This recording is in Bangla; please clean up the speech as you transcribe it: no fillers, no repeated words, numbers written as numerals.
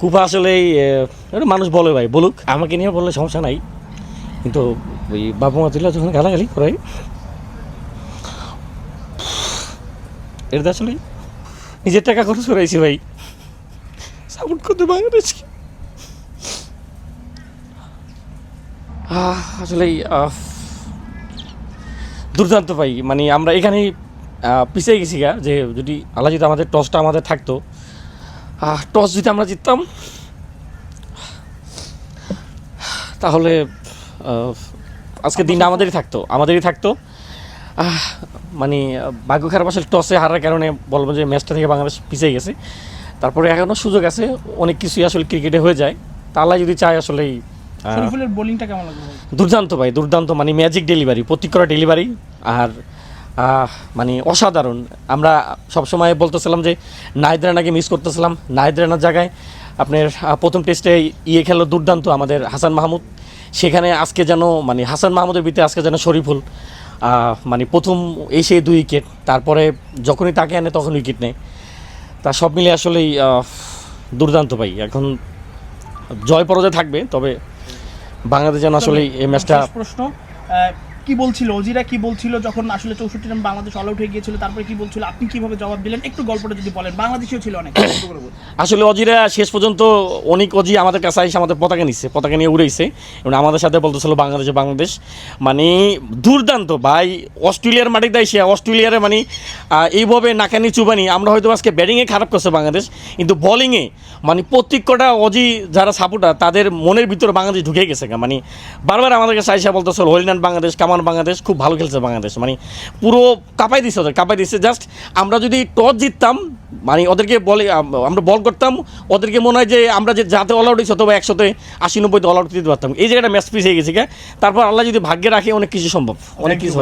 কুফা আসলেই মানুষ বলে ভাই বলুক, আমাকে নিয়ে বললে সমস্যা নাই, কিন্তু ওই বাবা মা তুলে যখন গালাগালি করে এটা আসলে নিজের টাকা খরচ করেছি ভাই, সাপোর্ট করতে বাংলাদেশকে। আসলেই দুর্দান্ত ভাই, মানে আমরা এখানেই পিছিয়ে গেছি গা, যে যদি আল্লাহ যদি আমাদের টসটা আমাদের থাকতো, টস যদি আমরা জিততাম তাহলে আজকের দিনটা আমাদেরই থাকতো। মানে ভাগ্য খারাপ আসলে টসে হারার কারণে বলবো যে ম্যাচটা থেকে বাংলাদেশ পিছিয়ে গেছে। তারপরে এখনও সুযোগ আছে, অনেক কিছুই আসলে ক্রিকেটে হয়ে যায়, তা আল্লাহ যদি চায় আসলেই। শরীফুলের বোলিংটা কেমন লাগলো ভাই? দুর্দান্ত ভাই, দুর্দান্ত, মানে ম্যাজিক ডেলিভারি, প্রত্যেক করা ডেলিভারি, আর মানে অসাধারণ। আমরা সবসময় বলতেছিলাম যে নাহিদ রানাকে মিস করতেছিলাম, নাহিদ রানার জায়গায় আপনার প্রথম টেস্টে খেললো দুর্দান্ত আমাদের হাসান মাহমুদ, সেখানে আজকে যেন মানে হাসান মাহমুদের ভিতরে আজকে যেন শরীফুল মানে প্রথম এসে 2 উইকেট, তারপরে যখনই তাকে আনে তখন উইকেট নেয়, তা সব মিলে আসলেই দুর্দান্ত ভাই। এখন জয় পরাজয় থাকবে, তবে বাংলাদেশ যেন আসলে এই ম্যাচটা। প্রশ্ন, কি বলছিল অজিরা, কি বলছিল যখন আসলে 64 রান বাংলাদেশ অল আউট হয়ে গিয়েছিল, তারপরে কি বলছিল, আপনি কিভাবে জবাব দিলেন, একটু গল্পটা যদি বলেন। বাংলাদেশিও ছিল অনেক। আসলে অজিরা শেষ পর্যন্ত অনেক অজি আমাদের কাছে এসে আমাদের পতাকা নিয়ে উড়েছে এবং আমাদের সাথে বলতেছিল বাংলাদেশ, মানে দুর্দান্ত ভাই। অস্ট্রেলিয়ার মাটিতে এসে অস্ট্রেলিয়ার মানে এইভাবে নাকানি চুবানি, আমরা হয়তো আজকে ব্যাটিংয়ে খারাপ করছে বাংলাদেশ, কিন্তু বোলিংয়ে মানে প্রত্যেক কটা অজি যারা সাপোর্টার তাদের মনের ভিতরে বাংলাদেশ ঢুকে গেছে, মানে বারবার আমাদের কাছে আইসা বলতেছিল হরিনান বাংলাদেশ, কামান বাংলাদেশ, খুব ভালো খেলছে বাংলাদেশ, মানে পুরো কাঁপাই দিচ্ছে। জাস্ট আমরা যদি টস জিততাম, মানে ওদেরকে বলে আমরা বল করতাম, ওদেরকে মনে হয় যে আমরা যে যাতে অল আউট হয়েছে অথবা 180-90 অল আউট দিতে পারতাম। এই জায়গাটা ম্যাচ পিস হয়ে গেছে, তারপর আল্লাহ যদি ভাগ্যে রাখে অনেক কিছু সম্ভব, অনেক কিছু।